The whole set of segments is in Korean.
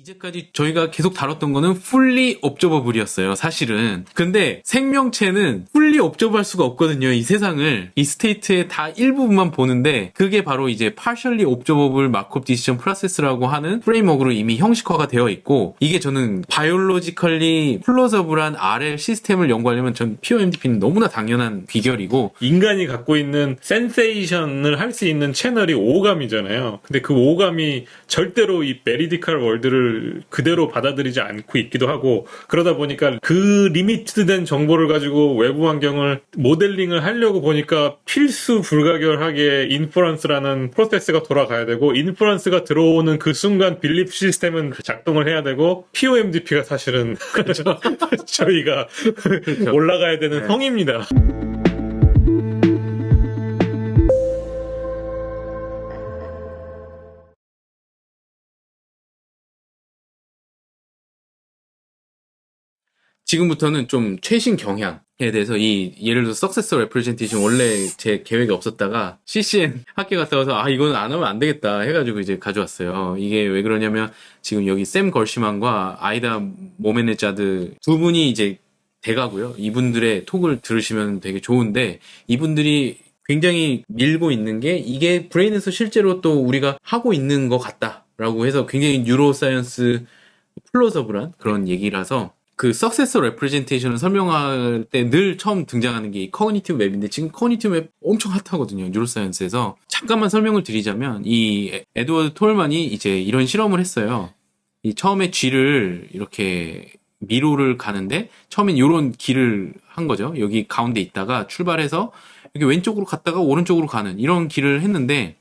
이제까지 저희가 계속 다뤘던 거는 fully observable이었어요, 사실은. 근데 생명체는 fully observe 할 수가 없거든요, 이 세상을. 이 스테이트의 다 일부분만 보는데, 그게 바로 이제 partially observable Markov decision process라고 하는 프레임워크로 이미 형식화가 되어 있고, 이게 저는 biologically plausible한 RL 시스템을 연구하려면 전 POMDP는 너무나 당연한 비결이고, 인간이 갖고 있는 센세이션을 할 수 있는 채널이 오감이잖아요. 근데 그 오감이 절대로 이 메리디컬 월드를 그대로 받아들이지 않고 있기도 하고, 그러다 보니까 그 리미트된 정보를 가지고 외부 환경을 모델링을 하려고 보니까 필수 불가결하게 인퍼런스라는 프로세스가 돌아가야 되고, 인퍼런스가 들어오는 그 순간 빌리프 시스템은 작동을 해야 되고, POMDP가 사실은 저희가 그렇죠. 올라가야 되는 성입니다. 지금부터는 좀 최신 경향에 대해서 예를 들어서 석세서 레프레젠테이션 원래 제 계획에 없었다가 CCN 학교 갔다 와서 이건 안 하면 안 되겠다 해가지고 이제 가져왔어요. 이게 왜 그러냐면 지금 여기 샘 걸시만과 아이다 모메네자드 두 분이 이제 대가고요. 이분들의 톡을 들으시면 되게 좋은데, 이분들이 굉장히 밀고 있는 게 이게 브레인에서 실제로 또 우리가 하고 있는 것 같다라고 해서 굉장히 뉴로사이언스 플로저블한 그런 얘기라서, 그 석세서 레프레젠테이션을 설명할 때 늘 처음 등장하는 게 이 커그니티브 맵인데, 지금 커그니티브 맵 엄청 핫하거든요, 뉴로사이언스에서. 잠깐만 설명을 드리자면, 이 에드워드 톨만이 이제 이런 실험을 했어요. 이 처음에 쥐를 이렇게 미로를 가는데, 처음엔 이런 길을 한 거죠. 여기 가운데 있다가 출발해서 여기 왼쪽으로 갔다가 오른쪽으로 가는 이런 길을 했는데,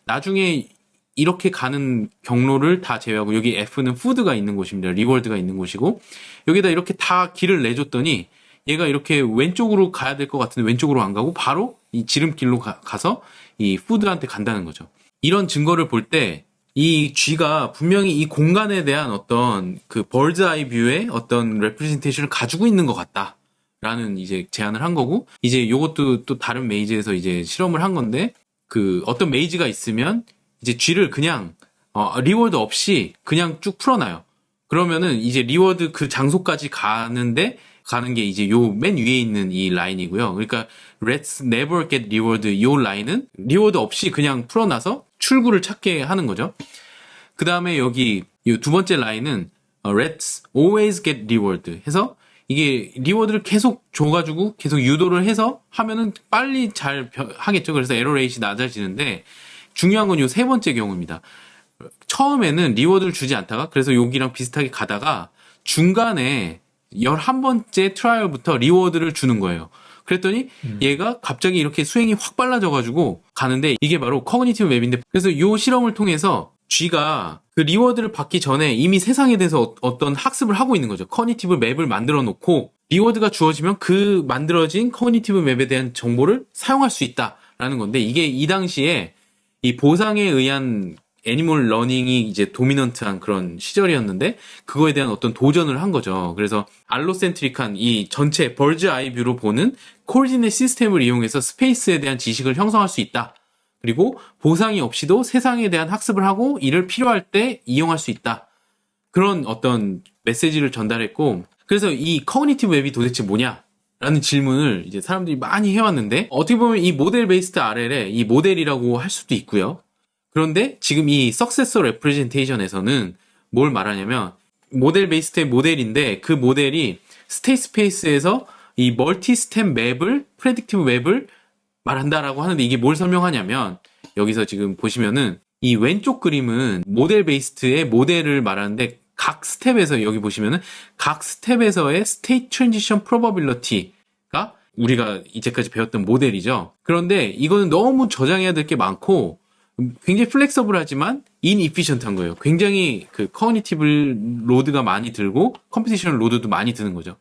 나중에 이렇게 가는 경로를 다 제외하고, 여기 F는 푸드가 있는 곳입니다. 리워드가 있는 곳이고, 여기다 이렇게 다 길을 내줬더니 얘가 이렇게 왼쪽으로 가야 될 것 같은데 왼쪽으로 안 가고 바로 이 지름길로 가서 이 푸드한테 간다는 거죠. 이런 증거를 볼 때 이 쥐가 분명히 이 공간에 대한 어떤 그 벌드 아이 뷰의 어떤 레프레젠테이션을 가지고 있는 것 같다 라는 이제 제안을 한 거고, 이제 요것도 또 다른 메이즈에서 이제 실험을 한 건데, 그 어떤 메이즈가 있으면 이제 쥐를 그냥 리워드 없이 그냥 쭉 풀어놔요. 그러면은 이제 리워드 그 장소까지 가는 게 이제 요 맨 위에 있는 이 라인이고요. 그러니까 Let's never get reward, 요 라인은 리워드 없이 그냥 풀어놔서 출구를 찾게 하는 거죠. 그 다음에 여기 이 두 번째 라인은 Let's always get reward 해서, 이게 리워드를 계속 줘가지고 계속 유도를 해서 하면은 빨리 잘 하겠죠. 그래서 에러 레이트가 낮아지는데, 중요한 건 요 세 번째 경우입니다. 처음에는 리워드를 주지 않다가, 그래서 여기랑 비슷하게 가다가 중간에 11번째 트라이얼부터 리워드를 주는 거예요. 그랬더니 얘가 갑자기 이렇게 수행이 확 빨라져가지고 가는데, 이게 바로 커그니티브 맵인데, 그래서 이 실험을 통해서 쥐가 그 리워드를 받기 전에 이미 세상에 대해서 어떤 학습을 하고 있는 거죠. 커그니티브 맵을 만들어 놓고 리워드가 주어지면 그 만들어진 커그니티브 맵에 대한 정보를 사용할 수 있다라는 건데, 이게 이 당시에 이 보상에 의한 애니멀 러닝이 이제 도미넌트한 그런 시절이었는데, 그거에 대한 어떤 도전을 한 거죠. 그래서 알로센트릭한 이 전체 벌즈 아이 뷰로 보는 코디네이트 시스템을 이용해서 스페이스에 대한 지식을 형성할 수 있다. 그리고 보상이 없이도 세상에 대한 학습을 하고 이를 필요할 때 이용할 수 있다. 그런 어떤 메시지를 전달했고, 그래서 이 커그니티브 웹이 도대체 뭐냐? 라는 질문을 이제 사람들이 많이 해왔는데, 어떻게 보면 이 모델 베이스드 RL의 이 모델이라고 할 수도 있고요. 그런데 지금 이 석세서 레프레젠테이션에서는 뭘 말하냐면, 모델 베이스드의 모델인데 그 모델이 스테이트 스페이스에서 이 멀티 스텝 맵을, 프레딕티브 맵을 말한다라고 하는데, 이게 뭘 설명하냐면, 여기서 지금 보시면은 이 왼쪽 그림은 모델 베이스드의 모델을 말하는데, 각 스텝에서 여기 보시면은 각 스텝에서의 스테이트 트랜지션 프로버빌리티가 우리가 이제까지 배웠던 모델이죠. 그런데 이거는 너무 저장해야 될 게 많고 굉장히 플렉서블하지만 인이피션트한 거예요. 굉장히 그 커그니티브 로드가 많이 들고 컴퓨테이셔널 로드도 많이 드는 거죠.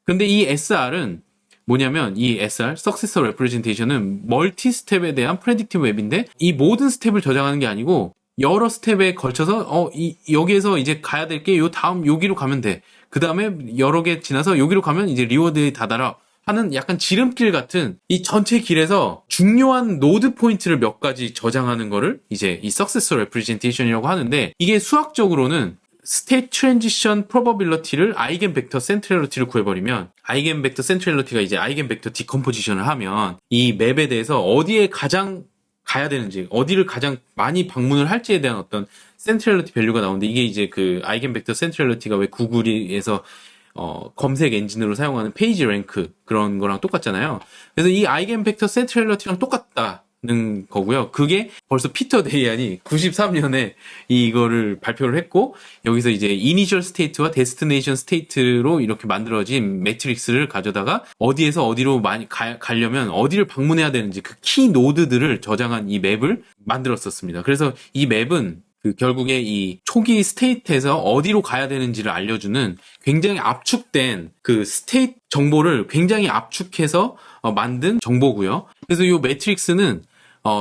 그런데 이 SR은 뭐냐면, 이 SR, Successor Representation은 멀티 스텝에 대한 프레딕티브 웹인데, 이 모든 스텝을 저장하는 게 아니고 여러 스텝에 걸쳐서 여기에서 이제 가야 될 게 요 다음 여기로 가면 돼. 그 다음에 여러 개 지나서 여기로 가면 이제 리워드에 다다라 하는 약간 지름길 같은 이 전체 길에서 중요한 노드 포인트를 몇 가지 저장하는 거를 이제 이 Successor Representation이라고 하는데, 이게 수학적으로는 스테이트 트랜지션 프로버빌리티를 아이겐 벡터 센트럴리티로 구해버리면 아이겐 벡터 센트럴리티가 이제 아이겐 벡터 디컴포지션을 하면 이 맵에 대해서 어디에 가장 가야 되는지, 어디를 가장 많이 방문을 할지에 대한 어떤 센트럴리티 밸류가 나오는데, 이게 이제 그 아이겐 벡터 센트럴리티가 왜 구글에서 검색 엔진으로 사용하는 페이지 랭크 그런 거랑 똑같잖아요. 그래서 이 아이겐 벡터 센트럴리티랑 똑같다는 거고요. 그게 벌써 피터 데이안이 93년에 이거를 발표를 했고, 여기서 이제 이니셜 스테이트와 데스티네이션 스테이트로 이렇게 만들어진 매트릭스를 가져다가 어디에서 어디로 많이 가려면 어디를 방문해야 되는지 그 키 노드들을 저장한 이 맵을 만들었었습니다. 그래서 이 맵은 결국에 이 초기 스테이트에서 어디로 가야 되는지를 알려주는 굉장히 압축된 그 스테이트 정보를 굉장히 압축해서 만든 정보고요. 그래서 이 매트릭스는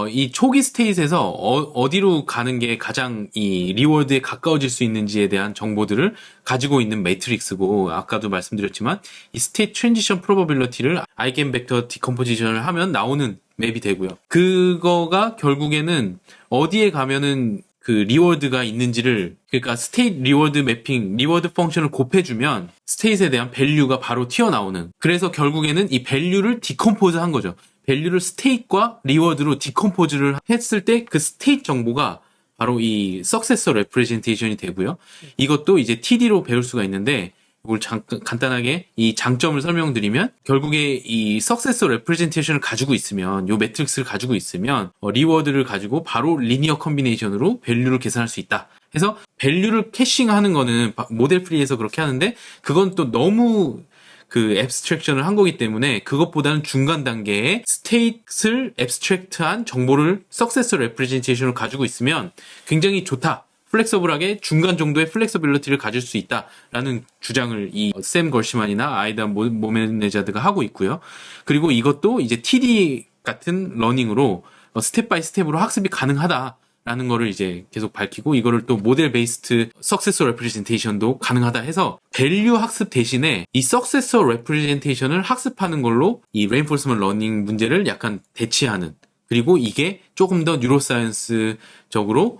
이 초기 스테이트에서 어디로 가는 게 가장 이 리워드에 가까워질 수 있는지에 대한 정보들을 가지고 있는 매트릭스고, 아까도 말씀드렸지만 이 스테이트 트랜지션 프로버빌리티를 아이겐 벡터 디컴포지션을 하면 나오는 맵이 되고요. 그거가 결국에는 어디에 가면은 그 리워드가 있는지를, 그러니까 스테이트 리워드 매핑, 리워드 펑션을 곱해주면 스테이트에 대한 밸류가 바로 튀어나오는, 그래서 결국에는 이 밸류를 디컴포즈 한 거죠. 밸류를 스테이트과 리워드로 디컴포즈를 했을 때 그 스테이트 정보가 바로 이 석세서 레프레젠테이션이 되고요. 이것도 이제 TD로 배울 수가 있는데, 이걸 간단하게 이 장점을 설명드리면, 결국에 이 석세서 레프레젠테이션을 가지고 있으면, 요 매트릭스를 가지고 있으면 리워드를 가지고 바로 리니어 컨비네이션으로 밸류를 계산할 수 있다. 그래서 밸류를 캐싱하는 거는 모델 프리에서 그렇게 하는데, 그건 또 너무 그 앱스트랙션을 한 거기 때문에 그것보다는 중간 단계의 스테이트를 앱스트랙트한 정보를 석세서 레프레젠테이션을 가지고 있으면 굉장히 좋다. 플렉서블하게 중간 정도의 플렉서빌리티를 가질 수 있다라는 주장을 이 샘 걸시만이나 아이다 모메네자드가 하고 있고요. 그리고 이것도 이제 TD 같은 러닝으로 스텝 바이 스텝으로 학습이 가능하다라는 거를 이제 계속 밝히고, 이거를 또 모델 베이스드 석세서 레프레젠테이션도 가능하다 해서 밸류 학습 대신에 이 석세서 레프레젠테이션을 학습하는 걸로 이 레인포스먼트 러닝 문제를 약간 대치하는, 그리고 이게 조금 더 뉴로사이언스적으로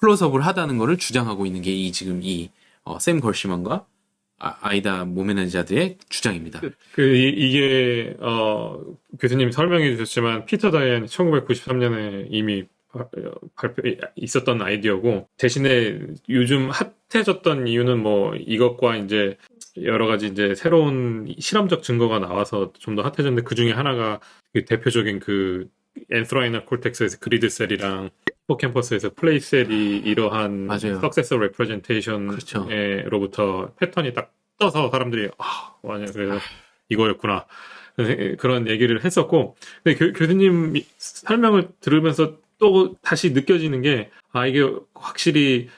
플로서블하다는 거를 주장하고 있는 게 지금 샘 걸시만과 아이다 모메나자드의 주장입니다. 이게 교수님 설명해 주셨지만 피터 다이안이 1993년에 이미 있었던 아이디어고, 대신에 요즘 핫해졌던 이유는 뭐 이것과 이제 여러 가지 이제 새로운 실험적 증거가 나와서 좀 더 핫해졌는데, 그 중에 하나가 그 대표적인 그 엔스라이너 콜텍스에서 그리드 셀이랑 히포캠퍼스에서 플레이 셀이 이러한 석세서 레프레젠테이션으로부터 패턴이 딱 떠서 사람들이 맞아요, 그래서 이거였구나, 그런 얘기를 했었고, 근데 교수님 설명을 들으면서 또 다시 느껴지는 게, 이게 확실히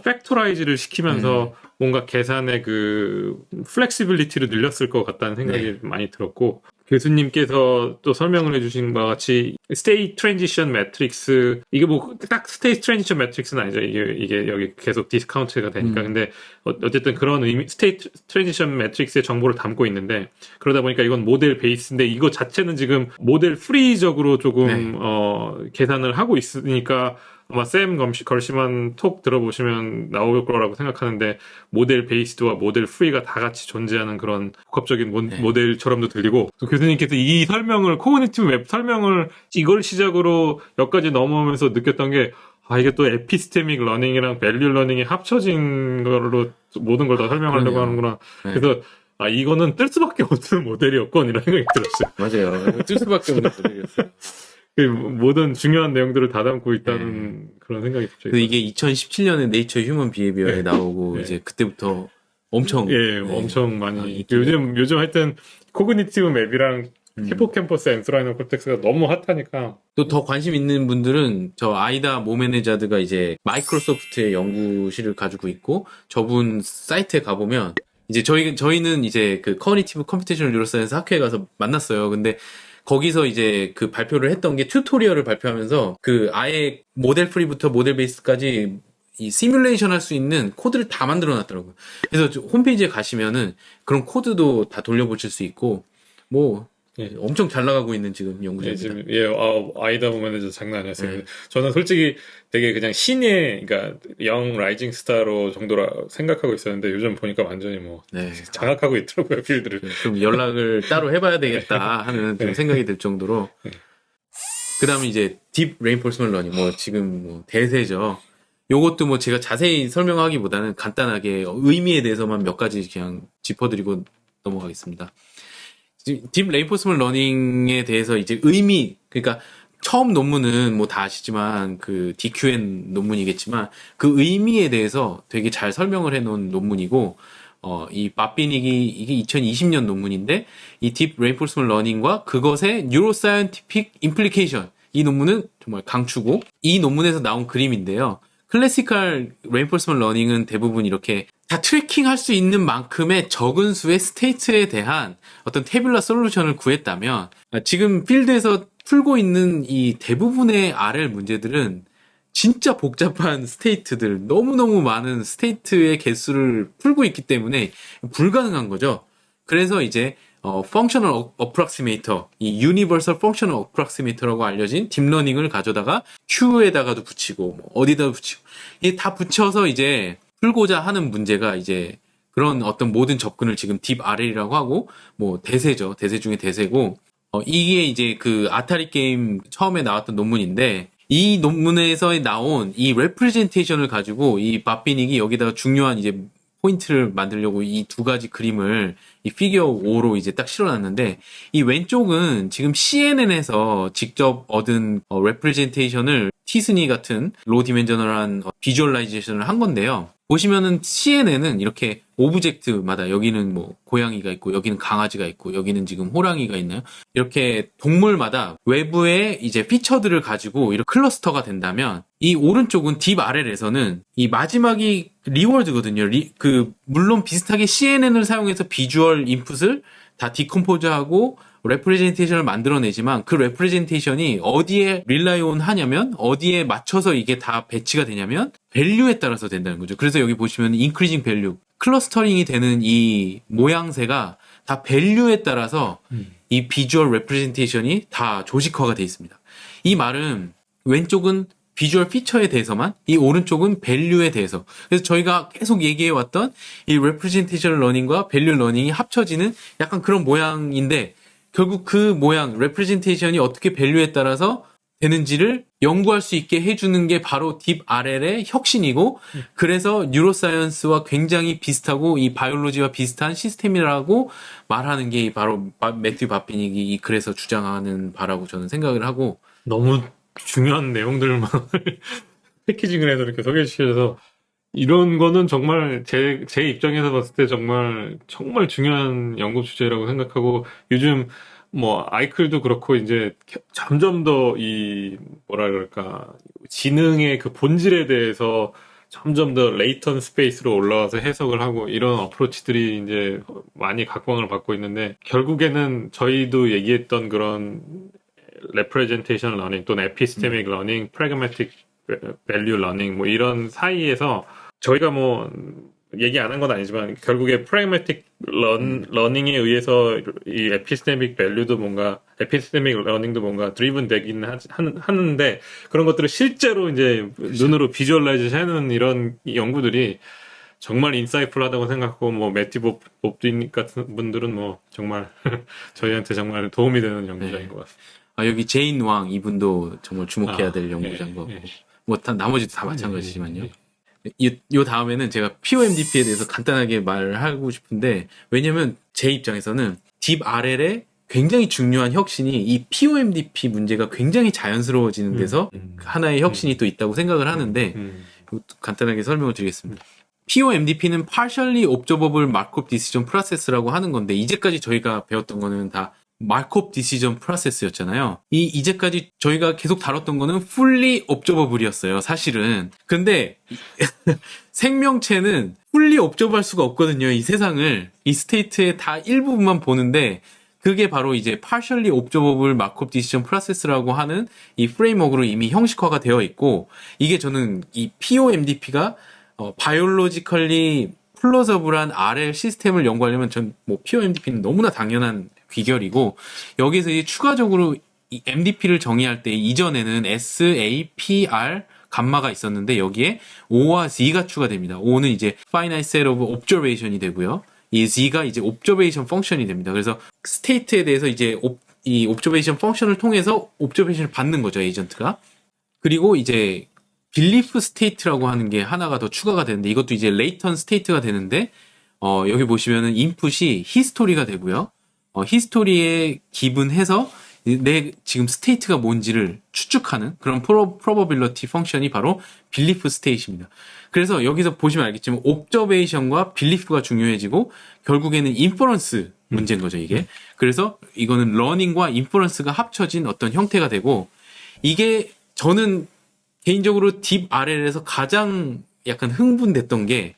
팩토라이즈를 시키면서 뭔가 계산의 그 플렉시빌리티를 늘렸을 것 같다는 생각이 많이 들었고, 교수님께서 또 설명을 해주신 바와 같이 스테이트 트랜지션 매트릭스, 이게 뭐 딱 스테이트 트랜지션 매트릭스는 아니죠. 이게 여기 계속 디스카운트가 되니까. 근데 어쨌든 그런 스테이트 트랜지션 매트릭스의 정보를 담고 있는데, 그러다 보니까 이건 모델 베이스인데 이거 자체는 지금 모델 프리적으로 조금 계산을 하고 있으니까 아마 샘 걸시만 톡 들어보시면 나올 거라고 생각하는데, 모델 베이스드와 모델 프리가 다 같이 존재하는 그런 복합적인 모델처럼도 들리고, 또 교수님께서 이 설명을, 코그니티브 웹 설명을 이걸 시작으로 몇 가지 넘어오면서 느꼈던 게, 이게 또 에피스테믹 러닝이랑 밸류 러닝이 합쳐진 걸로 모든 걸 다 설명하려고 하는구나. 그래서 이거는 뜰 수밖에 없는 모델이었건, 이런 생각이 들었어요. 맞아요. 뜰 수밖에 없는 모델이었어요. 모든 중요한 내용들을 다 담고 있다는 그런 생각이 들죠. 이게 2017년에 네이처 휴먼 비헤비어에 나오고 이제 그때부터 엄청 엄청 많이 요즘 하여튼 코그니티브 맵이랑 히포캠퍼스 엔스라이너 콜텍스가 너무 핫하니까. 또 더 관심 있는 분들은 저 아이다 모메네자드가 이제 마이크로소프트의 연구실을 가지고 있고, 저분 사이트에 가보면 이제 저희는 이제 그 커그니티브 컴퓨테이셔널 뉴로사이언스 학회에 가서 만났어요. 근데 거기서 이제 그 발표를 했던 게 튜토리얼을 발표하면서 그 아예 모델 프리부터 모델 베이스까지 이 시뮬레이션 할 수 있는 코드를 다 만들어 놨더라고요. 그래서 홈페이지에 가시면은 그런 코드도 다 돌려보실 수 있고, 뭐 예. 엄청 잘 나가고 있는 지금 예, 연구자입니다. 지금, 아이다모 매니저 장난 아니었어요. 네. 저는 솔직히 되게 그냥 신예, 그러니까, 영 라이징 스타로 정도라 생각하고 있었는데, 요즘 보니까 완전히 뭐, 네. 장악하고 있더라고요, 필드를. 좀 연락을 따로 해봐야 되겠다 하는 좀 네. 생각이 들 정도로. 그 다음에 이제 딥 레인포스먼트 러닝, 뭐 지금 뭐 대세죠. 요것도 뭐 제가 자세히 설명하기보다는 간단하게 의미에 대해서만 몇 가지 그냥 짚어드리고 넘어가겠습니다. 딥 레인포스먼트 러닝에 대해서 이제 의미, 그러니까 처음 논문은 뭐 다 아시지만 그 DQN 논문이겠지만 그 의미에 대해서 되게 잘 설명을 해놓은 논문이고, 이 바비닉이 이게 2020년 논문인데 이 딥 레인포스먼트 러닝과 그것의 뉴로사이언티픽 임플리케이션, 이 논문은 정말 강추고, 이 논문에서 나온 그림인데요. 클래시컬 레인포스먼트 러닝은 대부분 이렇게 다 트래킹 할 수 있는 만큼의 적은 수의 스테이트에 대한 어떤 태블러 솔루션을 구했다면, 지금 필드에서 풀고 있는 이 대부분의 RL 문제들은 진짜 복잡한 스테이트들, 너무너무 많은 스테이트의 개수를 풀고 있기 때문에 불가능한 거죠. 그래서 이제 functional approximator, 이 universal functional approximator라고 알려진 딥러닝을 가져다가 Q에다가도 붙이고 뭐 어디다 붙이고, 이게 다 붙여서 이제 풀고자 하는 문제가 이제 그런 어떤 모든 접근을 지금 딥 RL이라고 하고, 뭐 대세죠. 대세 중에 대세고, 이게 이제 그 아타리 게임 처음에 나왔던 논문인데, 이 논문에서 나온 이 레프레젠테이션을 가지고 이 바비닉이 여기다가 중요한 이제 포인트를 만들려고 이 두 가지 그림을 이 피겨 5로 이제 딱 실어놨는데, 이 왼쪽은 지금 CNN에서 직접 얻은 레프레젠테이션을 티스니 같은 로 디멘저널한 비주얼라이제이션을 한 건데요. 보시면은 CNN은 이렇게 오브젝트마다, 여기는 뭐 고양이가 있고 여기는 강아지가 있고 여기는 지금 호랑이가 있나요? 이렇게 동물마다 외부의 이제 피처들을 가지고 이렇게 클러스터가 된다면, 이 오른쪽은 딥 RL에서는 이 마지막이 리월드거든요. 물론 비슷하게 CNN을 사용해서 비주얼 인풋을 다 디컴포즈하고 레프레젠테이션을 만들어내지만, 그 레프레젠테이션이 어디에 릴라이온 하냐면, 어디에 맞춰서 이게 다 배치가 되냐면 밸류에 따라서 된다는 거죠. 그래서 여기 보시면 인크리징 밸류, 클러스터링이 되는 이 모양새가 다 밸류에 따라서 이 비주얼 레프레젠테이션이 다 조직화가 되어 있습니다. 이 말은 왼쪽은 비주얼 피처에 대해서만, 이 오른쪽은 밸류에 대해서. 그래서 저희가 계속 얘기해왔던 이 레프레젠테이션 러닝과 밸류 러닝이 합쳐지는 약간 그런 모양인데, 결국 그 모양, 레프레젠테이션이 어떻게 밸류에 따라서 되는지를 연구할 수 있게 해주는 게 바로 딥 RL의 혁신이고, 그래서 뉴로사이언스와 굉장히 비슷하고 이 바이올로지와 비슷한 시스템이라고 말하는 게 바로 매튜 바비닉이 그래서 주장하는 바라고 저는 생각을 하고. 너무 중요한 내용들만 패키징을 해서 이렇게 소개해 주셔서, 이런 거는 정말 제 입장에서 봤을 때 정말 중요한 연구 주제라고 생각하고, 요즘 뭐 아이클도 그렇고 이제 점점 더 이 뭐라 그럴까, 지능의 그 본질에 대해서 점점 더 레이턴 스페이스로 올라와서 해석을 하고, 이런 어프로치들이 이제 많이 각광을 받고 있는데, 결국에는 저희도 얘기했던 그런 레프레젠테이션 러닝 또는 에피스테믹 러닝, 프래그매틱 밸류 러닝, 뭐 이런 사이에서 저희가 뭐 얘기 안 한 건 아니지만, 결국에 프래그매틱 러닝에 의해서 이 에피스테믹 밸류도 뭔가, 에피스테믹 러닝도 뭔가 드리븐 되긴 하는데, 그런 것들을 실제로 이제 눈으로 비주얼라이즈 하는 이런 연구들이 정말 인사이풀하다고 생각하고, 뭐 매튜 봅딘 같은 분들은 뭐 정말 저희한테 정말 도움이 되는 연구자인 것 같습니다. 여기 제인 왕, 이분도 정말 주목해야 될 연구자인 거고, 뭐 나머지도 다 마찬가지지만요. 요 다음에는 제가 POMDP에 대해서 간단하게 말하고 싶은데, 왜냐면 제 입장에서는 딥 RL의 굉장히 중요한 혁신이 이 POMDP 문제가 굉장히 자연스러워지는 데서 하나의 혁신이 또 있다고 생각을 하는데, 간단하게 설명을 드리겠습니다. POMDP는 Partially Observable Markov Decision Process라고 하는 건데, 이제까지 저희가 배웠던 거는 다 마르콥 디시전 프로세스였잖아요. 이제까지 저희가 계속 다뤘던 거는 fully observable이었어요, 사실은. 근데 생명체는 fully observe할 수가 없거든요, 이 세상을. 이 스테이트의 다 일부분만 보는데, 그게 바로 이제 partially observable Markov decision process라고 하는 이 프레임워크로 이미 형식화가 되어 있고, 이게 저는 이 POMDP가 바이올로지컬리 플로저블한 RL 시스템을 연구하려면 전 뭐 POMDP는 너무나 당연한 귀결이고 여기서 이제 추가적으로 이 MDP를 정의할 때 이전에는 SAPR 감마가 있었는데 여기에 O와 Z가 추가됩니다. O는 이제 Finite Set of Observation이 되고요. 이 Z가 이제 Observation Function이 됩니다. 그래서 스테이트에 대해서 이제 이 Observation Function을 통해서 Observation을 받는 거죠, 에이전트가. 그리고 이제 Belief State라고 하는 게 하나가 더 추가가 되는데 이것도 이제 Latent State가 되는데 여기 보시면은 인풋이 히스토리가 되고요. 히스토리에 기분해서 내 지금 스테이트가 뭔지를 추측하는 그런 probability 펑션이 바로 belief state입니다. 그래서 여기서 보시면 알겠지만 observation과 belief가 중요해지고 결국에는 inference 문제인 거죠, 이게. 그래서 이거는 learning과 inference가 합쳐진 어떤 형태가 되고 이게 저는 개인적으로 딥 RL에서 가장 약간 흥분됐던 게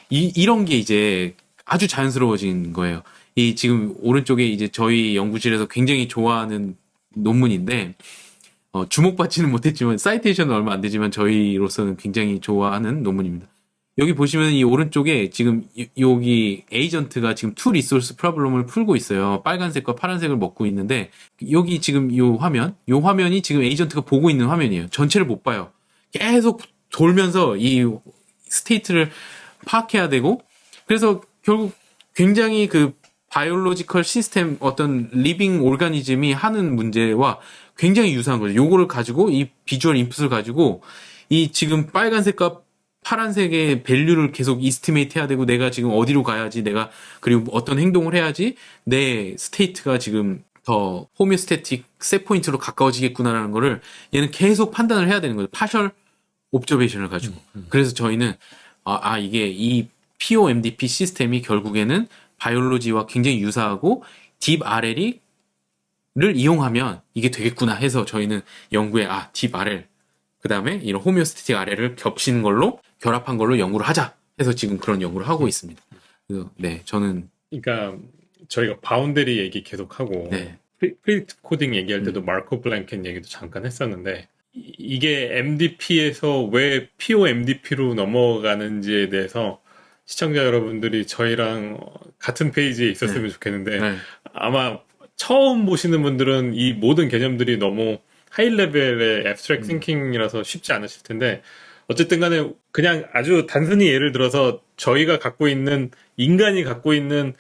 이런 게 이제 아주 자연스러워진 거예요. 이 지금 오른쪽에 이제 저희 연구실에서 굉장히 좋아하는 논문인데 주목받지는 못했지만 사이테이션은 얼마 안 되지만 저희로서는 굉장히 좋아하는 논문입니다. 여기 보시면 이 오른쪽에 지금 여기 에이전트가 지금 투 리소스 프로블럼을 풀고 있어요. 빨간색과 파란색을 먹고 있는데 여기 지금 요 화면이 지금 에이전트가 보고 있는 화면이에요. 전체를 못 봐요. 계속 돌면서 이 스테이트를 파악해야 되고 그래서 결국 굉장히 그 바이올로지컬 시스템 어떤 리빙 오르가니즘이 하는 문제와 굉장히 유사한 거죠. 요거를 가지고 이 비주얼 인풋을 가지고 이 지금 빨간색과 파란색의 밸류를 계속 이스티메이트 해야 되고 내가 지금 어디로 가야지 내가 그리고 어떤 행동을 해야지 내 스테이트가 지금 더 호미오스태틱 셋 포인트로 가까워지겠구나라는 거를 얘는 계속 판단을 해야 되는 거죠. 파셜 옵저베이션을 가지고. 그래서 저희는 이게 이 POMDP 시스템이 결국에는 바이올로지와 굉장히 유사하고 딥 RL을 이용하면 이게 되겠구나 해서 저희는 연구에 딥 RL 그 다음에 이런 호미오스태틱 RL을 겹치는 걸로 결합한 걸로 연구를 하자 해서 지금 그런 연구를 하고 있습니다. 그래서 네 저는 그러니까 저희가 바운더리 얘기 계속하고 네. 프리딕트 코딩 얘기할 때도 마르코 블랭켄 얘기도 잠깐 했었는데 이게 MDP에서 왜 POMDP로 넘어가는지에 대해서 시청자 여러분들이 저희랑 같은 페이지에 있었으면 좋겠는데 네. 아마 처음 보시는 분들은 이 모든 개념들이 너무 하이 레벨의 abstract thinking이라서 쉽지 않으실 텐데 어쨌든 간에 그냥 아주 단순히 예를 들어서 저희가 갖고 있는 인간이 갖고 있는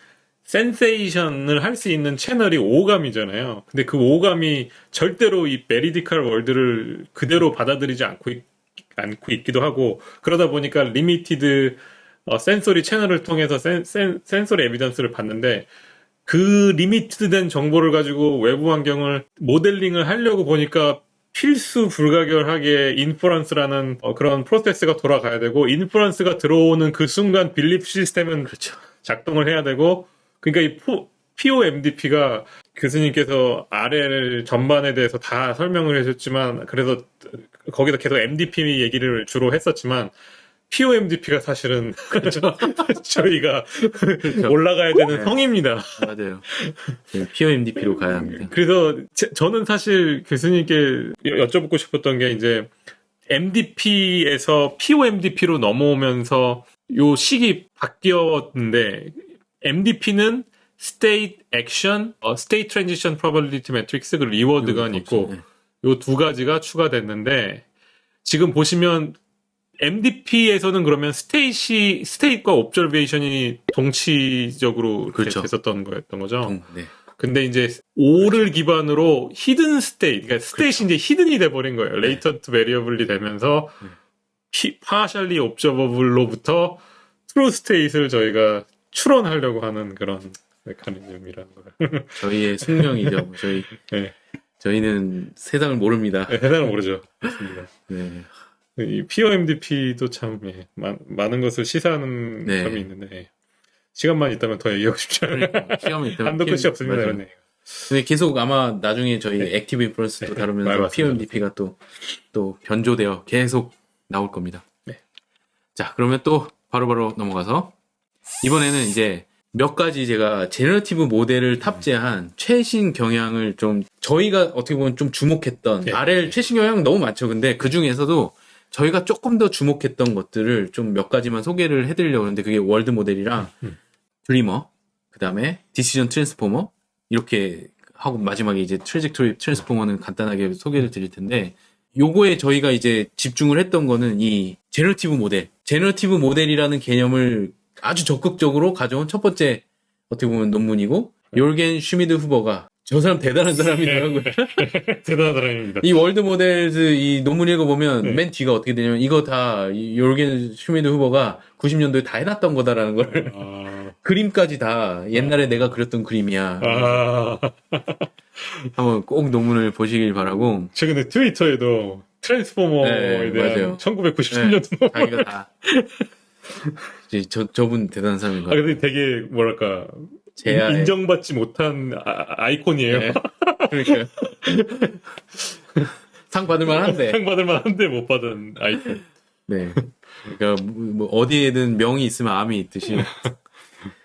센세이션을 할 수 있는 채널이 오감이잖아요. 근데 그 오감이 절대로 이 메리디컬 월드를 그대로 받아들이지 않고 있기도 하고 그러다 보니까 리미티드 센소리 채널을 통해서 센소리 에비던스를 받는데 그 리미티드된 정보를 가지고 외부 환경을 모델링을 하려고 보니까 필수 불가결하게 인퍼런스라는 그런 프로세스가 돌아가야 되고 인퍼런스가 들어오는 그 순간 빌리프 시스템은 그렇죠. 작동을 해야 되고 그러니까 이 POMDP가 교수님께서 RL 전반에 대해서 다 설명을 해줬지만 그래서 거기서 계속 MDP 얘기를 주로 했었지만 POMDP가 사실은 저희가 그렇죠. 올라가야 되는 네. 성입니다. 맞아요. POMDP로 가야 합니다. 그래서 저는 사실 교수님께 여쭤보고 싶었던 게 이제 MDP에서 POMDP로 넘어오면서 요 식이 바뀌었는데 MDP는 State Action, State Transition Probability Matrix, 그 리워드가 있고 요 두 가지가 추가됐는데 지금 보시면 MDP에서는 그러면 스테이트과 옵저베이션이 동치적으로 그렇죠. 됐었던 거였던 거죠. 네. 근데 이제 O를 기반으로 히든 스테이트, 그러니까 스테이트이 이제 히든이 돼버린 거예요. 레이턴트 베리어블이 되면서 파셜리 옵저버블로부터 트루 스테이트를 저희가 추론하려고 하는 그런 메커니즘이라는 거예요. 저희의 숙명이죠. 네. 저희는 세상을 모릅니다. 네, 세상을 모르죠. 맞습니다. 네. 이 POMDP도 참 많은 것을 시사하는 네. 점이 있는데 시간만 있다면 더 얘기하고 싶지 않아요. 시간만 있다면 한도 끝이 없습니다. 맞아요. 이런 얘기가. 근데 계속 아마 나중에 저희 액티브 인프런스도 다루면서 맞습니다. POMDP가 또 변조되어 계속 나올 겁니다. 네. 자, 그러면 또 바로바로 넘어가서 이번에는 이제 몇 가지 제가 제너러티브 모델을 탑재한 최신 경향을 좀 저희가 어떻게 보면 좀 주목했던 네. RL 최신 경향 너무 많죠. 근데 그 중에서도 저희가 조금 더 주목했던 것들을 좀 몇 가지만 소개를 해드리려고 하는데 그게 월드 모델이랑 드리머, 그 다음에 디시전 트랜스포머, 이렇게 하고 마지막에 이제 트래젝토리 트랜스포머는 간단하게 소개를 드릴 텐데 요거에 저희가 이제 집중을 했던 거는 이 제너러티브 모델이라는 개념을 아주 적극적으로 가져온 첫 번째 어떻게 보면 논문이고 요르겐 슈미드 후버가 저 사람 대단한 사람이더라고요. 대단한 사람입니다. 이 월드 모델즈 이 논문 읽어보면 네. 맨 뒤가 어떻게 되냐면 이거 다 요르겐 슈미드 후버가 90년도에 다 해놨던 거다라는 걸 그림까지 다 옛날에 내가 그렸던 그림이야. 한번 꼭 논문을 보시길 바라고. 최근에 트위터에도 트랜스포머에 네, 대한 맞아요. 1997년도 자기가 다 이제 저분 대단한 사람인 것 같아요. 근데 되게 뭐랄까 제야의- 인정받지 못한 아이콘이에요. 네. 그러니까요. 상 받을 만한데. 상 받을 만한데 못 받은 아이콘. 네. 그러니까 뭐 어디에든 명이 있으면 암이 있듯이.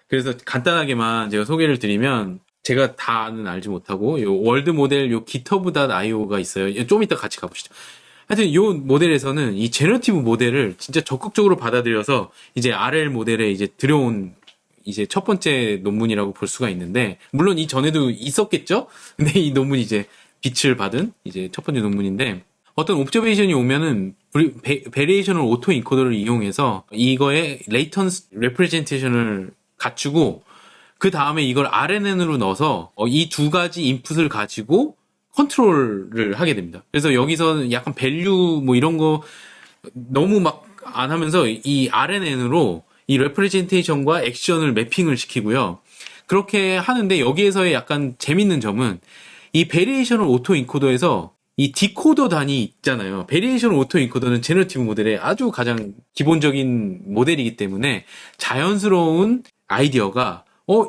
그래서 간단하게만 제가 소개를 드리면 제가 다는 알지 못하고 요 월드 모델 요 github.io가 있어요. 좀 이따 같이 가보시죠. 하여튼 요 모델에서는 이 제너러티브 모델을 진짜 적극적으로 받아들여서 이제 RL 모델에 이제 들여온 이제 첫 번째 논문이라고 볼 수가 있는데 물론 이 전에도 있었겠죠? 근데 이 논문이 이제 빛을 받은 이제 첫 번째 논문인데 어떤 옵저베이션이 오면은 베리에이셔널 오토 인코더를 이용해서 이거의 레이턴스 레프레젠테이션을 갖추고 그 다음에 이걸 RNN으로 넣어서 이 두 가지 인풋을 가지고 컨트롤을 하게 됩니다. 그래서 여기서 약간 밸류 뭐 이런 거 너무 막 안 하면서 이 RNN으로 이 레프레젠테이션과 액션을 매핑을 시키고요. 그렇게 하는데 여기에서의 약간 재밌는 점은 이 베리에이셔널 오토 인코더에서 이 디코더 단위 있잖아요. 베리에이션 오토 인코더는 제너러티브 모델의 아주 가장 기본적인 모델이기 때문에 자연스러운 아이디어가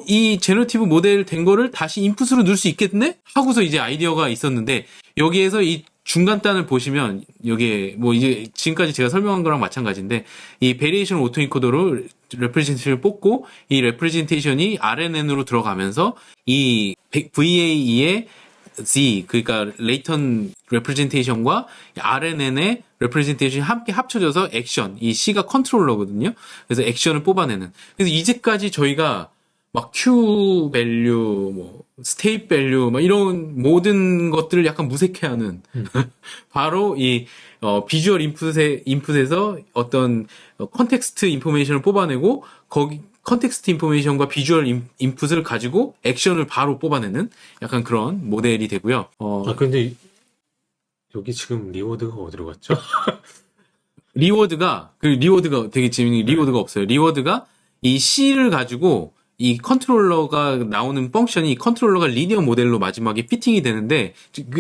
이 제너러티브 모델 된 거를 다시 인풋으로 넣을 수 있겠네? 하고서 이제 아이디어가 있었는데 여기에서 이 중간단을 보시면 여기에 뭐 이제 지금까지 제가 설명한 거랑 마찬가지인데 이 베리에이션 오토 인코더로 레프레젠테이션을 뽑고 이 레프레젠테이션이 RNN으로 들어가면서 이 VAE의 Z 그러니까 레이턴 레프레젠테이션과 RNN의 레프레젠테이션이 함께 합쳐져서 액션 이 C가 컨트롤러거든요. 그래서 액션을 뽑아내는. 그래서 이제까지 저희가 막 Q 밸류, 뭐 스테이트 밸류, 막 이런 모든 것들을 약간 무색해하는 바로 이 비주얼 인풋에서 어떤 컨텍스트 인포메이션을 뽑아내고 거기 컨텍스트 인포메이션과 비주얼 인풋을 가지고 액션을 바로 뽑아내는 약간 그런 모델이 되고요. 근데 여기 지금 리워드가 어디로 갔죠? 리워드가 되게 재밌는 게 리워드가 없어요. 리워드가 이 C를 가지고 이 컨트롤러가 나오는 펑션이 컨트롤러가 리니어 모델로 마지막에 피팅이 되는데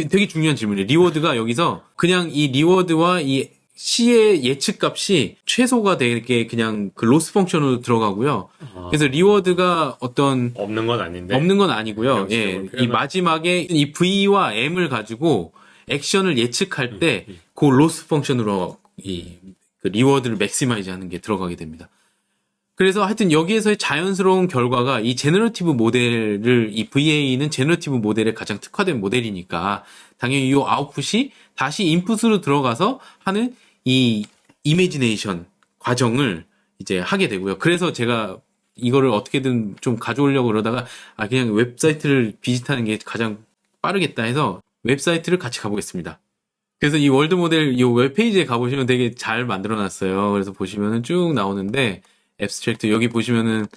되게 중요한 질문이에요. 리워드가 여기서 그냥 이 리워드와 이 C의 예측 값이 최소가 되게 그냥 그 로스 펑션으로 들어가고요. 그래서 리워드가 어떤 없는 건 아닌데. 없는 건 아니고요. 명시적으로 이 마지막에 이 V와 M을 가지고 액션을 예측할 때 그 로스 펑션으로 그 리워드를 맥시마이즈 하는 게 들어가게 됩니다. 그래서 하여튼 여기에서의 자연스러운 결과가 이 제너러티브 모델을 이 VA는 제너러티브 모델에 가장 특화된 모델이니까 당연히 이 아웃풋이 다시 인풋으로 들어가서 하는 이 이미지네이션 과정을 이제 하게 되고요. 그래서 제가 이거를 어떻게든 좀 가져오려고 그러다가 그냥 웹사이트를 비짓하는 게 가장 빠르겠다 해서 웹사이트를 같이 가보겠습니다. 그래서 이 월드 모델 이 웹페이지에 가보시면 되게 잘 만들어놨어요. 그래서 보시면은 쭉 나오는데 앱스트랙트 여기 보시면은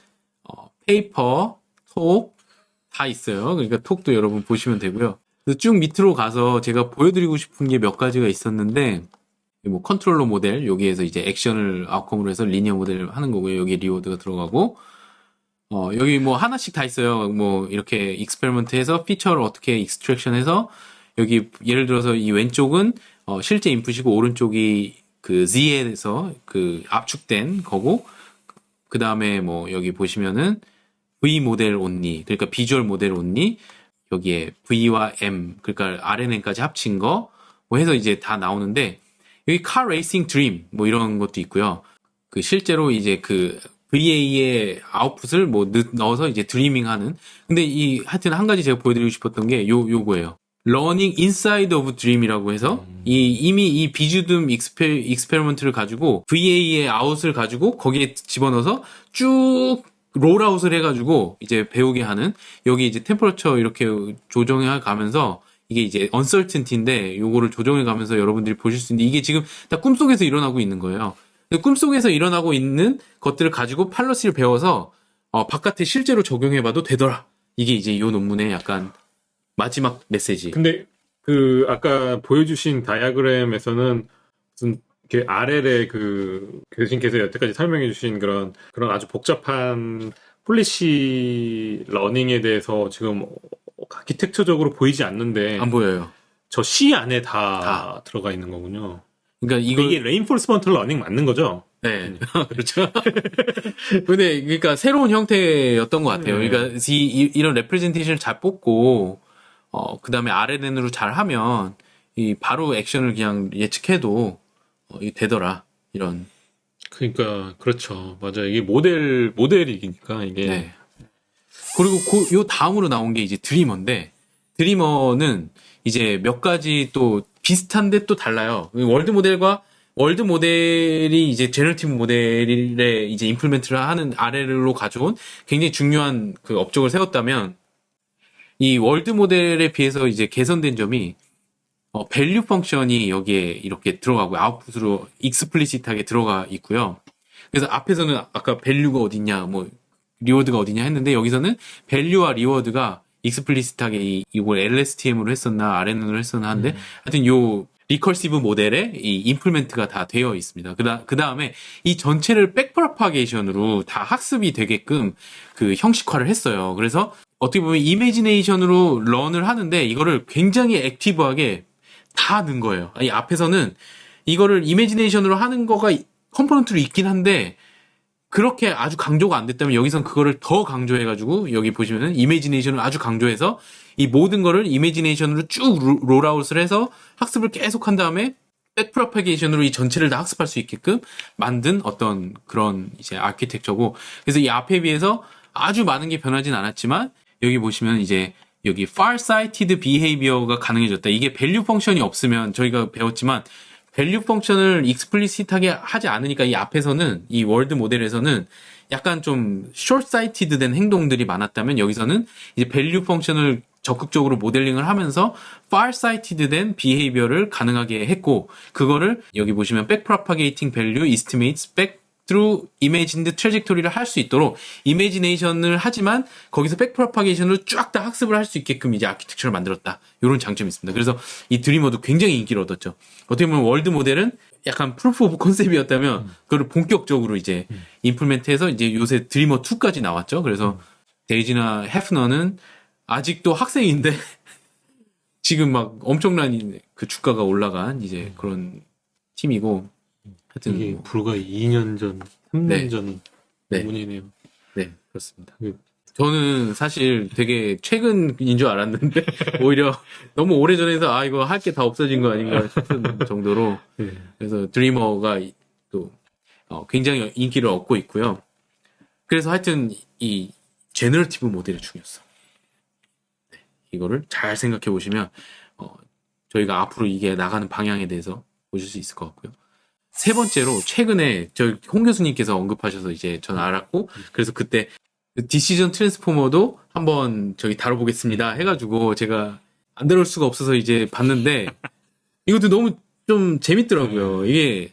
페이퍼, 톡 다 있어요. 그러니까 톡도 여러분 보시면 되고요. 그래서 쭉 밑으로 가서 제가 보여드리고 싶은 게 몇 가지가 있었는데 뭐 컨트롤러 모델 여기에서 이제 액션을 아웃컴으로 해서 리니어 모델을 하는 거고요. 여기 리워드가 들어가고 여기 뭐 하나씩 다 있어요. 뭐 이렇게 익스페리먼트해서 피처를 어떻게 익스트랙션해서 여기 예를 들어서 이 왼쪽은 실제 인풋이고 오른쪽이 그 Z에서 그 압축된 거고 그 다음에 뭐 여기 보시면은 V 모델 온리 그러니까 비주얼 모델 온리 여기에 V와 M 그러니까 RNN까지 합친 거 뭐 해서 이제 다 나오는데 여기 car racing dream 뭐 이런 것도 있고요. 그 실제로 이제 그 VA의 아웃풋을 뭐 넣어서 이제 드리밍하는 근데 이 하여튼 한 가지 제가 보여드리고 싶었던 게 요거예요. Learning Inside of Dream이라고 해서 이미 이 비주듬 익스페리먼트를 가지고 VA의 아웃을 가지고 거기에 집어넣어서 쭉 롤아웃을 해가지고 이제 배우게 하는 여기 이제 템퍼러처 이렇게 조정해 가면서 이게 이제 uncertainty인데 요거를 조정해 가면서 여러분들이 보실 수 있는데 이게 지금 다 꿈속에서 일어나고 있는 거예요. 꿈속에서 일어나고 있는 것들을 가지고 팔러시를 배워서 바깥에 실제로 적용해봐도 되더라. 이게 이제 이 논문의 약간 마지막 메시지. 근데 그 아까 보여주신 다이아그램에서는 무슨 이렇게 RL의 그 교수님께서 여태까지 설명해주신 그런 아주 복잡한 폴리시 러닝에 대해서 지금 아키텍처적으로 보이지 않는데 안 보여요. 저 C 안에 다 들어가 있는 거군요. 그러니까 이게 레인포스먼트 러닝 맞는 거죠? 네, 그렇죠. 근데 그러니까 새로운 형태였던 것 같아요. 네. 그러니까 이런 레프레젠테이션을 잘 뽑고 그 다음에 RNN으로 잘 하면 이 바로 액션을 그냥 예측해도 이 되더라 이런. 그러니까 그렇죠, 맞아요. 이게 모델이니까 이게. 네. 그리고 요 다음으로 나온 게 이제 드리머인데 드리머는 이제 몇 가지 또 비슷한데 또 달라요. 월드 모델이 이제 제너티브 모델에 이제 임플멘트를 하는 RL로 가져온 굉장히 중요한 그 업적을 세웠다면 이 월드 모델에 비해서 이제 개선된 점이 밸류 펑션이 여기에 이렇게 들어가고 아웃풋으로 익스플리시트하게 들어가 있고요. 그래서 앞에서는 아까 밸류가 어딨냐, 뭐 리워드가 어디냐 했는데 여기서는 밸류와 리워드가 익스플리시트하게 이걸 LSTM으로 했었나 RNN으로 했었나 하는데 하여튼 요 리커시브 모델에 이 임플멘트가 다 되어 있습니다. 그 다음에 이 전체를 백프로파게이션으로 다 학습이 되게끔 그 형식화를 했어요. 그래서 어떻게 보면 이미지네이션으로 런을 하는데 이거를 굉장히 액티브하게 다 넣은 거예요. 이 앞에서는 이거를 이미지네이션으로 하는 거가 컴포넌트로 있긴 한데 그렇게 아주 강조가 안 됐다면 여기선 그거를 더 강조해가지고 여기 보시면은 이미지네이션을 아주 강조해서 이 모든 거를 이미지네이션으로 쭉 롤아웃을 해서 학습을 계속 한 다음에 백프로파게이션으로 이 전체를 다 학습할 수 있게끔 만든 어떤 그런 이제 아키텍처고 그래서 이 앞에 비해서 아주 많은 게 변하진 않았지만 여기 보시면 이제 여기 farsighted behavior가 가능해졌다. 이게 value 펑션이 없으면 저희가 배웠지만 밸류 펑션을 익스플리시트하게 하지 않으니까 이 앞에서는 이 월드 모델에서는 약간 좀 숏사이티드 된 행동들이 많았다면 여기서는 이제 밸류 펑션을 적극적으로 모델링을 하면서 farsighted 된 비헤이비어를 가능하게 했고 그거를 여기 보시면 backpropagating value estimates back through imagined trajectory를 할 수 있도록 이미지네이션을 하지만 거기서 백프로파게이션으로 쫙 다 학습을 할 수 있게끔 이제 아키텍처를 만들었다. 이런 장점이 있습니다. 그래서 이 드리머도 굉장히 인기를 얻었죠. 어떻게 보면 월드 모델은 약간 프루프 오브 컨셉이었다면 그걸 본격적으로 이제 임플멘트해서 이제 요새 드리머 2까지 나왔죠. 그래서 데이지나 해프너는 아직도 학생인데 지금 막 엄청난 그 주가가 올라간 이제 그런 팀이고 하여튼 이게 뭐. 불과 2년 전, 3년 네. 전 네. 부분이네요. 네, 그렇습니다. 네. 저는 사실 되게 최근인 줄 알았는데 오히려 너무 오래전에서 아 이거 할 게 다 없어진 거 아닌가 싶은 정도로 네. 그래서 드리머가 또 굉장히 인기를 얻고 있고요. 그래서 하여튼 이 제너러티브 모델의 중요성 네, 이거를 잘 생각해 보시면 저희가 앞으로 이게 나가는 방향에 대해서 보실 수 있을 것 같고요. 세 번째로 최근에 저희 홍 교수님께서 언급하셔서 이제 전 알았고 그래서 그때 디시전 트랜스포머도 한번 저기 다뤄보겠습니다 해가지고 제가 안 다룰 수가 없어서 이제 봤는데 이것도 너무 좀 재밌더라고요. 이게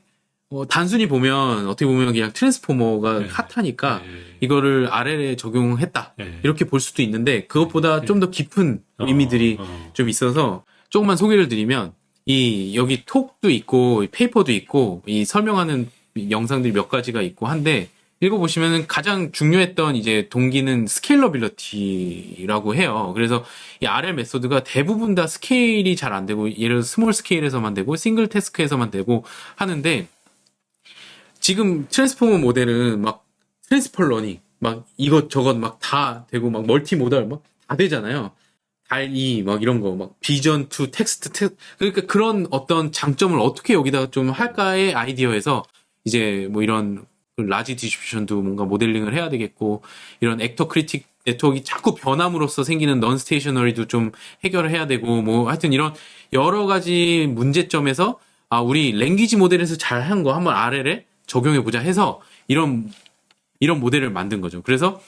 단순히 보면 어떻게 보면 그냥 트랜스포머가 핫하니까 이거를 RL에 적용했다 이렇게 볼 수도 있는데 그것보다 좀 더 깊은 의미들이 좀 있어서 조금만 소개를 드리면 이 여기 톡도 있고 페이퍼도 있고 이 설명하는 영상들이 몇 가지가 있고 한데 읽어보시면은 가장 중요했던 이제 동기는 스케일러빌리티라고 해요. 그래서 이 RL 메소드가 대부분 다 스케일이 잘 안 되고 예를 들어 스몰 스케일에서만 되고 싱글 태스크에서만 되고 하는데 지금 트랜스포머 모델은 막 트랜스퍼 러닝 막 이것저것 막 다 되고 막 멀티 모달 막 다 되잖아요. 달이 막 이런 거 막 비전 투 텍스트 그러니까 그런 어떤 장점을 어떻게 여기다가 좀 할까의 아이디어에서 이제 뭐 이런 라지 디스트리뷰션도 뭔가 모델링을 해야 되겠고 이런 액터 크리틱 네트워크가 자꾸 변함으로써 생기는 넌 스테이셔너리도 좀 해결을 해야 되고 뭐 하여튼 이런 여러 가지 문제점에서 우리 랭귀지 모델에서 잘 한 거 한번 RL에 적용해 보자 해서 이런 이런 모델을 만든 거죠. 그래서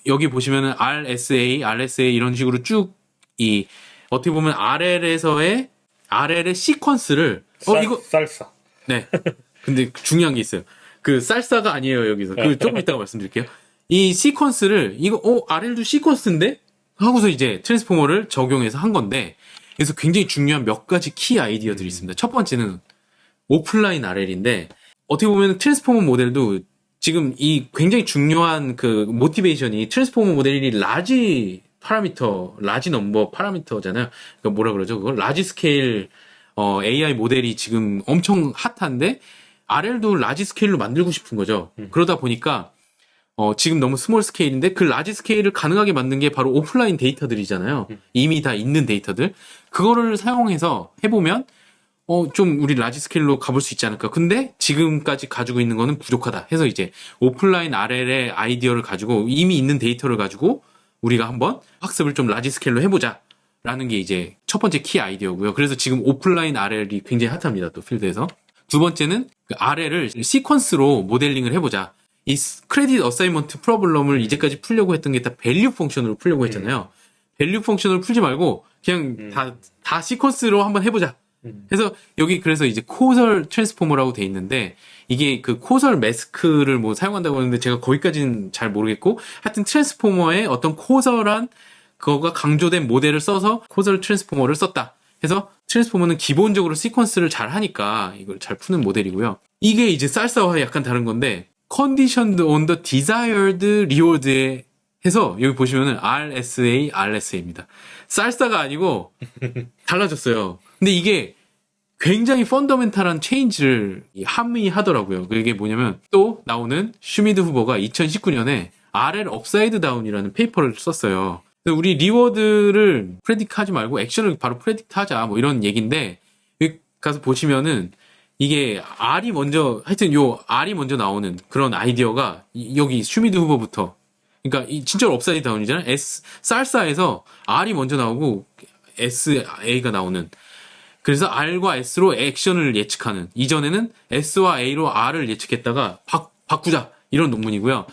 여기 보시면은 RSA 이런 식으로 쭉 어떻게 보면 RL의 시퀀스를 이거 쌀싸. 네. 근데 중요한 게 있어요. 그 쌀싸가 아니에요, 여기서. 그 조금 이따가 말씀드릴게요. 이 시퀀스를 RL도 시퀀스인데 하고서 이제 트랜스포머를 적용해서 한 건데 그래서 굉장히 중요한 몇 가지 키 아이디어들이 있습니다. 첫 번째는 오프라인 RL인데 어떻게 보면 트랜스포머 모델도 지금 이 굉장히 중요한 그 모티베이션이 트랜스포머 모델이 라지 넘버 파라미터잖아요. 그러니까 뭐라 그러죠? 그걸 라지 스케일 AI 모델이 지금 엄청 핫한데 RL도 라지 스케일로 만들고 싶은 거죠. 그러다 보니까 지금 너무 스몰 스케일인데 그 라지 스케일을 가능하게 만든 게 바로 오프라인 데이터들이잖아요. 이미 다 있는 데이터들. 그거를 사용해서 해보면 좀 우리 라지 스케일로 가볼 수 있지 않을까. 근데 지금까지 가지고 있는 거는 부족하다. 해서 이제 오프라인 RL의 아이디어를 가지고 이미 있는 데이터를 가지고 우리가 한번 학습을 좀 라지 스케일로 해보자. 라는 게 이제 첫 번째 키 아이디어고요. 그래서 지금 오프라인 RL이 굉장히 핫합니다. 또 필드에서. 두 번째는 그 RL을 시퀀스로 모델링을 해보자. 이 크레딧 어사이먼트 프로블럼을 이제까지 풀려고 했던 게 다 밸류 펑션으로 풀려고 했잖아요. 밸류 펑션으로 풀지 말고 그냥 다 시퀀스로 한번 해보자. 그래서 여기 그래서 이제 코설 트랜스포머라고 돼 있는데 이게 그 코설 매스크를 뭐 사용한다고 하는데 제가 거기까지는 잘 모르겠고 하여튼 트랜스포머의 어떤 코설한 그거가 강조된 모델을 써서 코설 트랜스포머를 썼다. 그래서 트랜스포머는 기본적으로 시퀀스를 잘 하니까 이걸 잘 푸는 모델이고요. 이게 이제 쌀싸와 약간 다른 건데 conditioned on the desired reward에 해서 여기 보시면은 RSA입니다. 쌀싸가 아니고 달라졌어요. 근데 이게 굉장히 펀더멘탈한 체인지를 함의하더라고요. 그게 뭐냐면 또 나오는 슈미드 후보가 2019년에 RL 업사이드 다운이라는 페이퍼를 썼어요. 우리 리워드를 프레딕트 하지 말고 액션을 바로 프레딕트 하자 뭐 이런 얘기인데 여기 가서 보시면은 이게 R이 먼저 하여튼 요 R이 먼저 나오는 그런 아이디어가 여기 슈미드 후보부터 그러니까 진짜로 업사이드 다운이잖아요. 쌀싸에서 R이 먼저 나오고 SA가 나오는 그래서 R과 S로 액션을 예측하는 이전에는 S와 A로 R을 예측했다가 바꾸자 이런 논문이고요.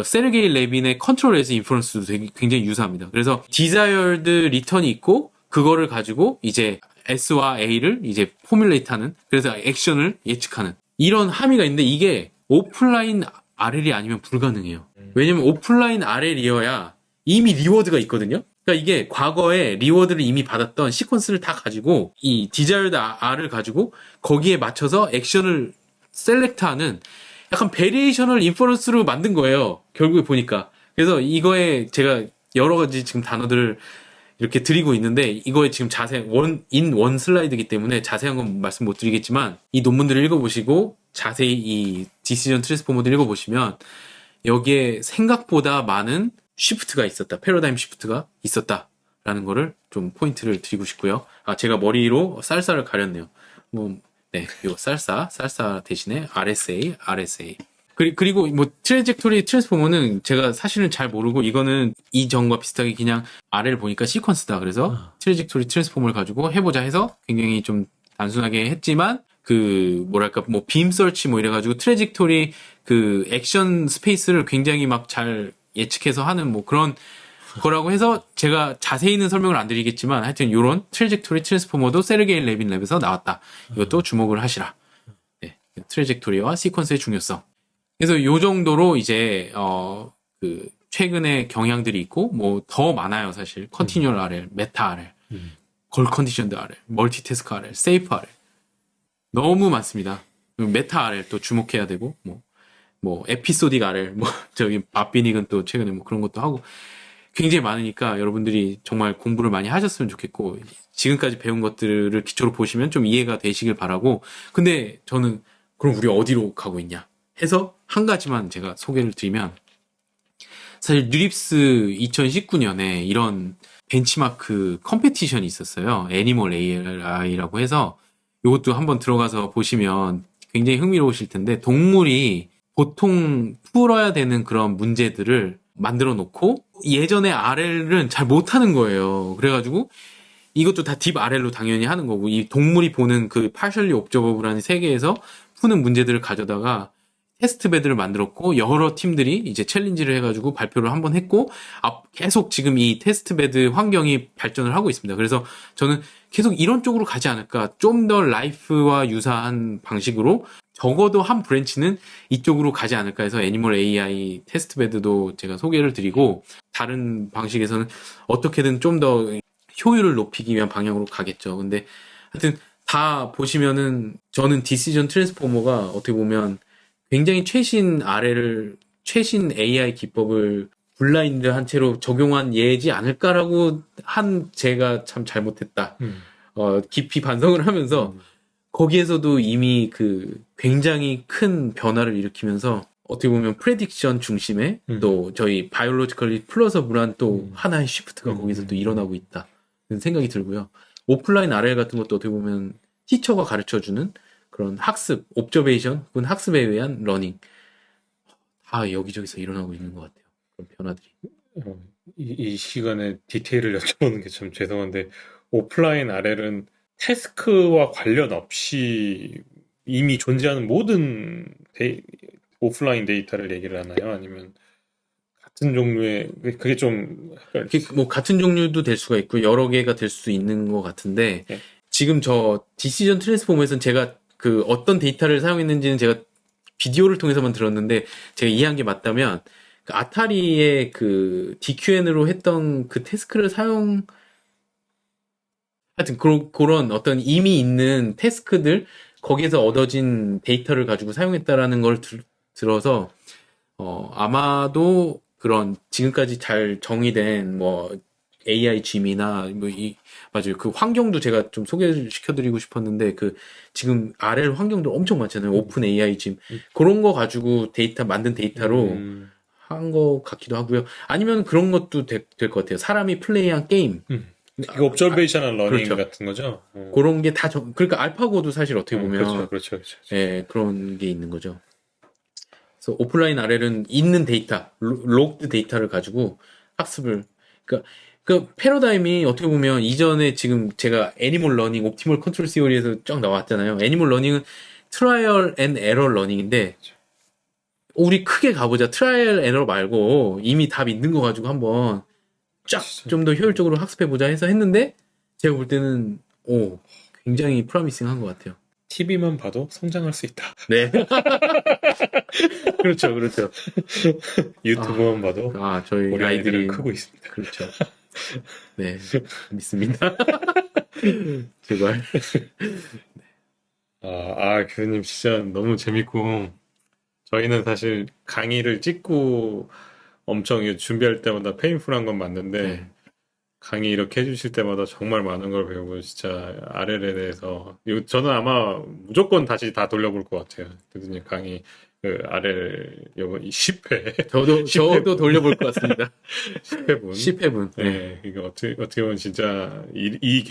세르게이 레빈의 컨트롤 에스 인퍼런스도 굉장히 유사합니다. 그래서 desired return이 있고 그거를 가지고 이제 S와 A를 이제 포뮬레이트하는 그래서 액션을 예측하는 이런 함의가 있는데 이게 오프라인 RL이 아니면 불가능해요. 왜냐면 오프라인 RL이어야 이미 리워드가 있거든요. 그러니까 이게 과거에 리워드를 이미 받았던 시퀀스를 다 가지고 이 desired R을 가지고 거기에 맞춰서 액션을 셀렉트하는 약간 베리에이셔널 인퍼런스로 만든 거예요. 결국에 보니까. 그래서 이거에 제가 여러 가지 지금 단어들을 이렇게 드리고 있는데 이거에 지금 원 슬라이드이기 때문에 자세한 건 말씀 못 드리겠지만 이 논문들을 읽어보시고 자세히 이 디시전 트랜스포머들 읽어보시면 여기에 생각보다 많은 쉬프트가 있었다. 패러다임 쉬프트가 있었다라는 거를 좀 포인트를 드리고 싶고요. 제가 머리로 쌀쌀을 가렸네요. 네, 요 쌀싸 대신에 RSA. 그리고 뭐 트레젝토리 트랜스포머는 제가 사실은 잘 모르고 이거는 이전과 비슷하게 그냥 RL 보니까 시퀀스다. 그래서 트레젝토리 트랜스포머를 가지고 해보자 해서 굉장히 좀 단순하게 했지만 그 뭐랄까 뭐 빔 서치 뭐 이래가지고 트레젝토리 그 액션 스페이스를 굉장히 막 잘 예측해서 하는 뭐 그런 거라고 해서 제가 자세히는 설명을 안 드리겠지만 하여튼 요런 트레젝토리 트랜스포머도 세르게이 레빈 랩에서 나왔다. 이것도 주목을 하시라. 네, 트레젝토리와 시퀀스의 중요성. 그래서 요 정도로 이제 그 최근에 경향들이 있고 뭐 더 많아요 사실. 컨티뉴얼 RL, 메타 RL, 걸 컨디션드 RL, 멀티태스크 RL, 세이프 RL 너무 많습니다. 메타 RL 또 주목해야 되고 뭐 에피소딕 RL 저기 밥비닉은 또 최근에 뭐 그런 것도 하고 굉장히 많으니까 여러분들이 정말 공부를 많이 하셨으면 좋겠고 지금까지 배운 것들을 기초로 보시면 좀 이해가 되시길 바라고 근데 저는 그럼 우리 어디로 가고 있냐 해서 한 가지만 제가 소개를 드리면 사실 뉴립스 2019년에 이런 벤치마크 컴페티션이 있었어요. 애니멀 AI라고 해서 이것도 한번 들어가서 보시면 굉장히 흥미로우실 텐데 동물이 보통 풀어야 되는 그런 문제들을 만들어 놓고 예전에 RL은 잘 못하는 거예요. 그래가지고 이것도 다 딥 RL로 당연히 하는 거고 이 동물이 보는 그 partially observable라는 세계에서 푸는 문제들을 가져다가 테스트베드를 만들었고 여러 팀들이 이제 챌린지를 해가지고 발표를 한번 했고 계속 지금 이 테스트베드 환경이 발전을 하고 있습니다. 그래서 저는 계속 이런 쪽으로 가지 않을까. 좀 더 라이프와 유사한 방식으로 적어도 한 브랜치는 이쪽으로 가지 않을까 해서 애니멀 AI 테스트베드도 제가 소개를 드리고 다른 방식에서는 어떻게든 좀 더 효율을 높이기 위한 방향으로 가겠죠. 근데 하여튼 다 보시면은 저는 디시전 트랜스포머가 어떻게 보면 굉장히 최신 AI 기법을 블라인드한 채로 적용한 예지 않을까라고 한 제가 참 잘못했다. 깊이 반성을 하면서 거기에서도 이미 그 굉장히 큰 변화를 일으키면서 어떻게 보면 프레딕션 중심의 또 저희 바이올로지컬리 플러서블한 또 하나의 시프트가 거기서 또 일어나고 있다. 그런 생각이 들고요. 오프라인 RL 같은 것도 어떻게 보면 티처가 가르쳐주는 그런 학습, 옵저베이션, 혹은 학습에 의한 러닝 다 여기저기서 일어나고 있는 것 같아요. 그런 변화들이. 이 시간에 디테일을 여쭤보는 게 참 죄송한데 오프라인 RL은 태스크와 관련 없이 이미 존재하는 모든 오프라인 데이터를 얘기를 하나요? 아니면 같은 종류의 그게 좀 뭐 같은 종류도 될 수가 있고 여러 개가 될 수 있는 것 같은데 네. 지금 저 디시전 트랜스포머에서는 제가 그 어떤 데이터를 사용했는지는 제가 비디오를 통해서만 들었는데 제가 이해한 게 맞다면 그 아타리의 그 DQN으로 했던 그 태스크를 하여튼 그런 어떤 이미 있는 태스크들 거기에서 얻어진 데이터를 가지고 사용했다라는 걸 들어서 아마도 그런 지금까지 잘 정의된 뭐 AI 짐이나 맞아요. 그 환경도 제가 좀 소개를 시켜드리고 싶었는데 그 지금 RL 환경도 엄청 많잖아요. 오픈 AI 짐 그런 거 가지고 만든 데이터로 한 것 같기도 하고요. 아니면 그런 것도 될 것 같아요. 사람이 플레이한 게임. 이거 옵저베이셔널 러닝 그렇죠. 같은 거죠? 그런 게 다 그러니까 알파고도 사실 어떻게 보면 그렇죠. 예, 그런 게 있는 거죠. 그래서 오프라인 RL은 있는 데이터, 로그드 데이터를 가지고 학습을, 그 패러다임이 어떻게 보면 이전에 지금 제가 애니멀 러닝, 옵티멀 컨트롤 시오리에서 쫙 나왔잖아요. 애니멀 러닝은 트라이얼 앤 에러 러닝인데, 우리 크게 가보자. 트라이얼 에러 말고 이미 답 있는 거 가지고 한번 쫙 좀 더 효율적으로 학습해보자 해서 했는데, 제가 볼 때는, 굉장히 프로미싱한 것 같아요. TV만 봐도 성장할 수 있다. 네. 그렇죠. 유튜브만 봐도 저희 우리 아이들이 아이들은 크고 있습니다. 그렇죠. 네, 믿습니다. 제발. 교수님 진짜 너무 재밌고 저희는 사실 강의를 찍고 엄청 준비할 때마다 페인풀한 건 맞는데 네. 강의 이렇게 해주실 때마다 정말 많은 걸 배우고 진짜 RL에 대해서 저는 아마 무조건 다시 다 돌려볼 것 같아요. 교수님 강의 RL 요거 10회 저도 돌려볼 것 같습니다. 10회분 10회분. 네, 이거 어떻게 보면 진짜 이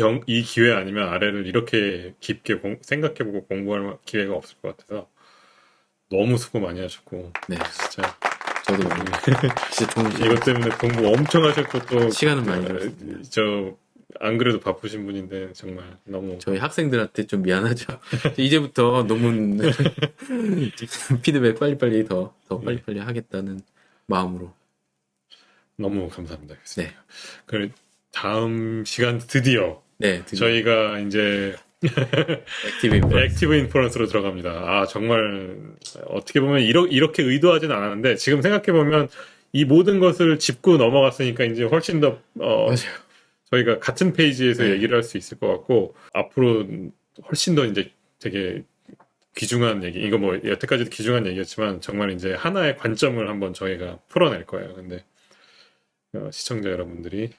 기회 아니면 RL을 이렇게 깊게 생각해보고 공부할 기회가 없을 것 같아서 너무 수고 많이 하셨고 네. 진짜 저도 진짜 좋은 이것 때문에 공부 엄청 하셨고 또 시간은 많이 들었습니다. 안 그래도 바쁘신 분인데 정말 너무 저희 학생들한테 좀 미안하죠. 이제부터 논문 피드백 빨리빨리 더 빨리빨리 하겠다는 마음으로. 너무 감사합니다. 네. 그 다음 시간 드디어 저희가 이제 액티브 인퍼런스로 들어갑니다. 정말 어떻게 보면 이렇게 의도하진 않았는데 지금 생각해 보면 이 모든 것을 짚고 넘어갔으니까 이제 훨씬 더 맞아요. 저희가 같은 페이지에서 얘기를 할 수 있을 것 같고 앞으로 훨씬 더 이제 되게 귀중한 얘기 이거 뭐 여태까지도 귀중한 얘기였지만 정말 이제 하나의 관점을 한번 저희가 풀어낼 거예요. 근데 시청자 여러분들이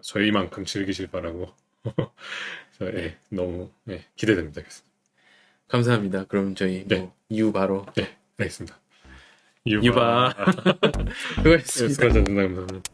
저희만큼 즐기실 바라고 너무 기대됩니다. 감사합니다. 그럼 저희 유바로 알겠습니다. 유바 수고하셨습니다. 수고하셨습니다. 감사합니다.